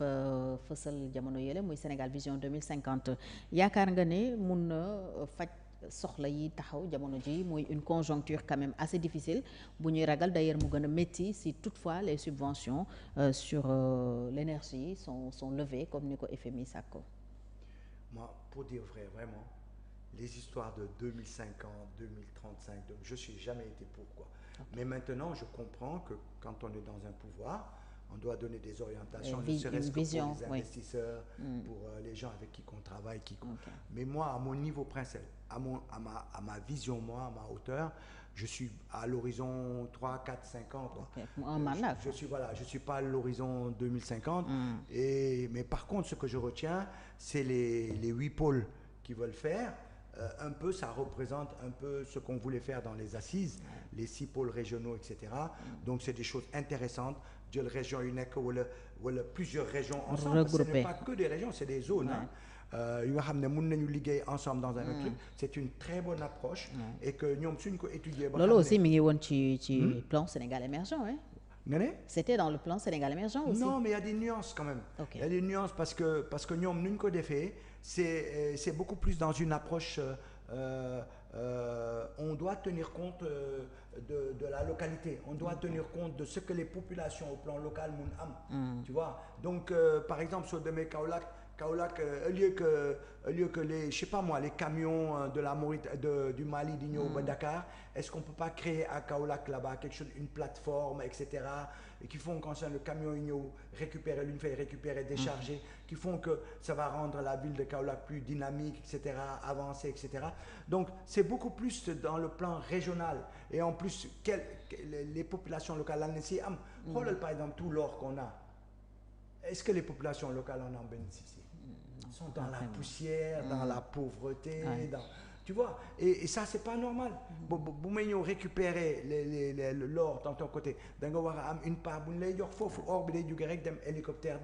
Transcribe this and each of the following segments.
fa fësal jamono yële muy Sénégal Vision 2050 yaakaar nga ne mun na faj soxla yi taxaw jamono ji muy une conjoncture quand même assez difficile bu ñuy ragal d'ailleurs mu gën a métti si toutefois les subventions sur l'énergie sont levées comme ni ko FMI sàkko. Moi, pour dire vrai, vraiment, les histoires de 2050, 2035, je suis jamais été pour quoi. Okay. Mais maintenant, je comprends que quand on est dans un pouvoir, on doit donner des orientations, ne serait-ce que pour les investisseurs, pour les gens avec qui on travaille. Okay. Mais moi, à mon niveau principal, à ma vision, moi, à ma hauteur, je suis à l'horizon 3, 4, 5 ans. Quoi. Okay. Je suis pas à l'horizon 2050. Mais par contre, ce que je retiens, c'est les 8 pôles qu'ils veulent faire. Un peu, ça représente un peu ce qu'on voulait faire dans les assises, les 6 pôles régionaux, etc. Donc, c'est des choses intéressantes. De la région unique ou plusieurs régions ensemble. Ce n'est pas que des régions, c'est des zones. Ensemble dans un truc. C'est une très bonne approche. Et que nous avons étudié. Lolo aussi, il y a un plan Sénégal émergent. Hein? C'était dans le plan Sénégal émergent aussi. Non, mais il y a des nuances quand même. Okay. Il y a des nuances parce que nous avons une fait, c'est beaucoup plus dans une approche. On doit tenir compte de la localité. On doit tenir compte de ce que les populations au plan local ont. Tu vois. Donc, par exemple, sur Deme Kaolack, au lieu que les, je sais pas moi, les camions de la du Mali, d'Igno, Dakar, est-ce qu'on peut pas créer à Kaolack là-bas quelque chose, une plateforme, etc., et qui font quand le camion Igno récupérer, décharger, qui font que ça va rendre la ville de Kaolack plus dynamique, etc., avancée, etc. Donc c'est beaucoup plus dans le plan régional, et en plus les populations locales, par exemple tout l'or qu'on a. Est-ce que les populations locales en bénéficient? Ils sont dans la poussière, dans la pauvreté, tu vois, et ça c'est pas normal. Vous récupérer l'or dans ton côté, une part, hélicoptère,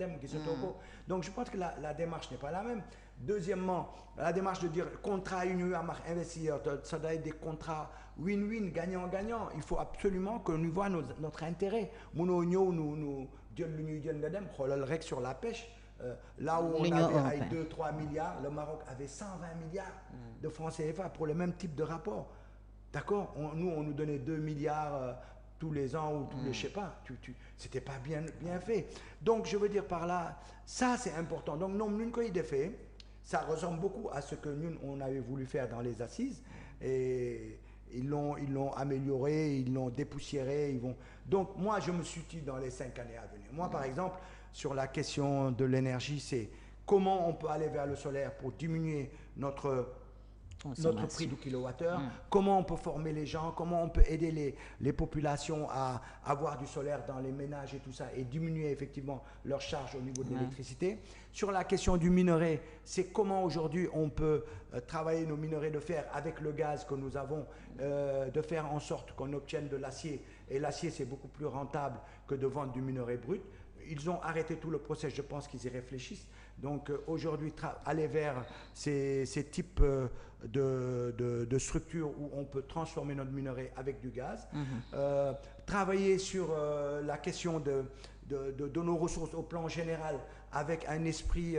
donc je pense que la démarche n'est pas la même. Deuxièmement, la démarche de dire contrat investisseur, ça doit être des contrats win-win, gagnant-gagnant. Il faut absolument que nous voyons notre intérêt. Nous sur la pêche. Là où on avait 2-3 milliards, le Maroc avait 120 milliards de francs CFA pour le même type de rapport. D'accord? Nous, on nous donnait 2 milliards tous les ans ou tous les, je sais pas. C'était pas bien fait. Donc, je veux dire par là, ça c'est important. Donc, nous, fait, ça ressemble beaucoup à ce que nous, on avait voulu faire dans les assises. Et ils l'ont amélioré, ils l'ont dépoussiéré. Donc, moi, je me suis dit dans les 5 années à venir. Moi, par exemple, sur la question de l'énergie, c'est comment on peut aller vers le solaire pour diminuer notre prix du kilowattheure, comment on peut former les gens, comment on peut aider les populations à avoir du solaire dans les ménages et tout ça, et diminuer effectivement leur charge au niveau de l'électricité. Sur la question du minerai, c'est comment aujourd'hui on peut travailler nos minerais de fer avec le gaz que nous avons, de faire en sorte qu'on obtienne de l'acier, et l'acier c'est beaucoup plus rentable que de vendre du minerai brut. Ils ont arrêté tout le procès, je pense qu'ils y réfléchissent. Donc aujourd'hui, aller vers ces types de structures où on peut transformer notre minerai avec du gaz. Travailler sur la question de nos ressources au plan général avec un esprit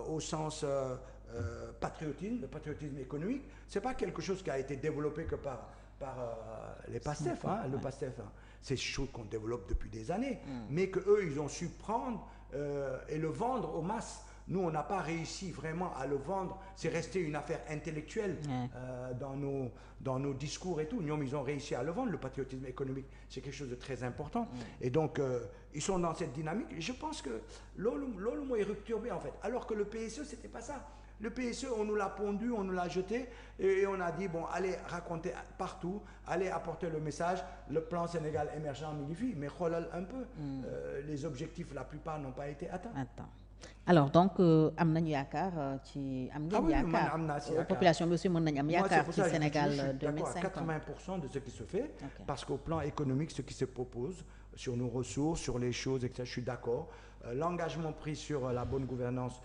au sens patriotisme, le patriotisme économique. Ce n'est pas quelque chose qui a été développé que par les PASTEF, le PASTEF. C'est des choses qu'on développe depuis des années, mais qu'eux, ils ont su prendre et le vendre aux masses. Nous, on n'a pas réussi vraiment à le vendre. C'est resté une affaire intellectuelle dans nos discours et tout. Nous, ils ont réussi à le vendre. Le patriotisme économique, c'est quelque chose de très important. Et donc, ils sont dans cette dynamique. Et je pense que l'OLU est rupturbé, en fait. Alors que le PSE, c'était pas ça. Le PSE, on nous l'a pondu, on nous l'a jeté, et on a dit, bon, allez raconter partout, allez apporter le message, le plan Sénégal émergent milifie, mais un peu, les objectifs, la plupart n'ont pas été atteints. Alors donc am nañu yaakaar ci am ngeen yaakaar population bi aussi mën nañu am yaakaar ci Sénégal 2050. 80% de ce qui se fait, parce qu'au plan économique, ce qui se propose sur nos ressources, sur les choses, etc., je suis d'accord. L'engagement pris sur la bonne gouvernance,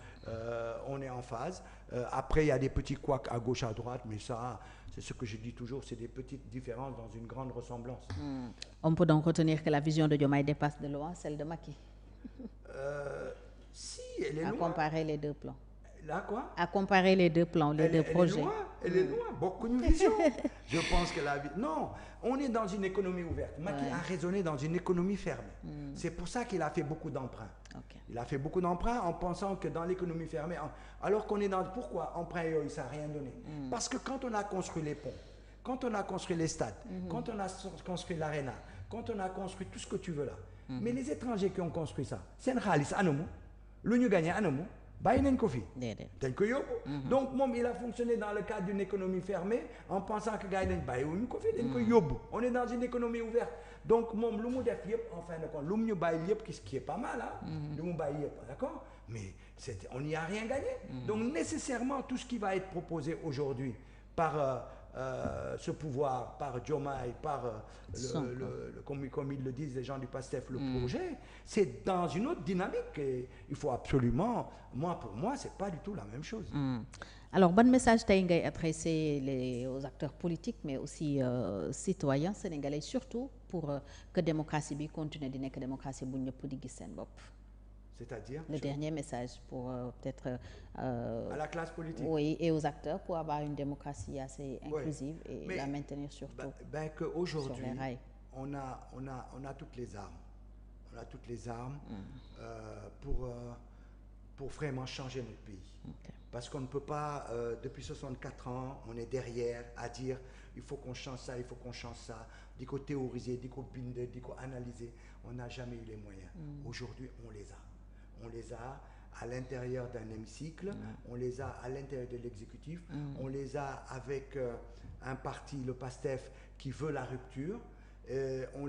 on est en phase. Après, il y a des petits couacs à gauche, à droite, mais ça, c'est ce que je dis toujours, c'est des petites différences dans une grande ressemblance. On peut donc retenir que la vision de Diomaye dépasse de loin celle de Macky. elle est à loin. comparer les deux plans. Là quoi? À comparer les deux plans, les deux projets. Elle est loin, bokkuñu vision. Je pense que la vie... Non, on est dans une économie ouverte. Macky a raisonné dans une économie fermée. C'est pour ça qu'il a fait beaucoup d'emprunts. Okay. Il a fait beaucoup d'emprunts en pensant que dans l'économie fermée, alors qu'on est dans... Pourquoi emprunt yooyu ça n'a rien donné? Parce que quand on a construit les ponts, quand on a construit les stades, quand on a construit l'aréna, quand on a construit tout ce que tu veux là, mais les étrangers qui ont construit ça, seen xaalis anamu lu ñu gagné anamu bàyyi nañ ko fi. dañ ko yóbbu. Donc moom il a fonctionné dans le cadre d'une économie fermée en pensant que gars yi dañ bàyyiwuñu ko fi dañ koy yóbbu. On est dans une économie ouverte donc moom lu mu def yëpp en fin de compte lu mu ñu bàyyi yëpp qui est pas mal ah. lu mu bàyyi yëpp d'accord mais on n'y a rien gagné. Donc nécessairement tout ce qui va être proposé aujourd'hui par ce pouvoir, par Diomaye, par comme ils le disent les gens du PASTEF, le projet, c'est dans une autre dynamique et il faut absolument, pour moi, c'est pas du tout la même chose. Alors, ban message tey ngay adressé aux acteurs politiques mais aussi citoyens sénégalais surtout pour que démocratie bi continue di nekk démocratie bu ñëpp di gis seen bopp. C'est-à-dire le dernier message pour peut-être à la classe politique. Oui, et aux acteurs pour avoir une démocratie assez inclusive et la maintenir surtout que aujourd'hui sur les rails. On a toutes les armes. On a toutes les armes pour vraiment changer notre pays. Okay. Parce qu'on ne peut pas depuis 64 ans, on est derrière à dire il faut qu'on change ça, il faut qu'on change ça, di ko théoriser, di ko bind, di ko analyser. On n'a jamais eu les moyens. Aujourd'hui, on les a. On les a à l'intérieur d'un hémicycle, on les a à l'intérieur de l'exécutif, on les a avec un parti, le PASTEF, qui veut la rupture.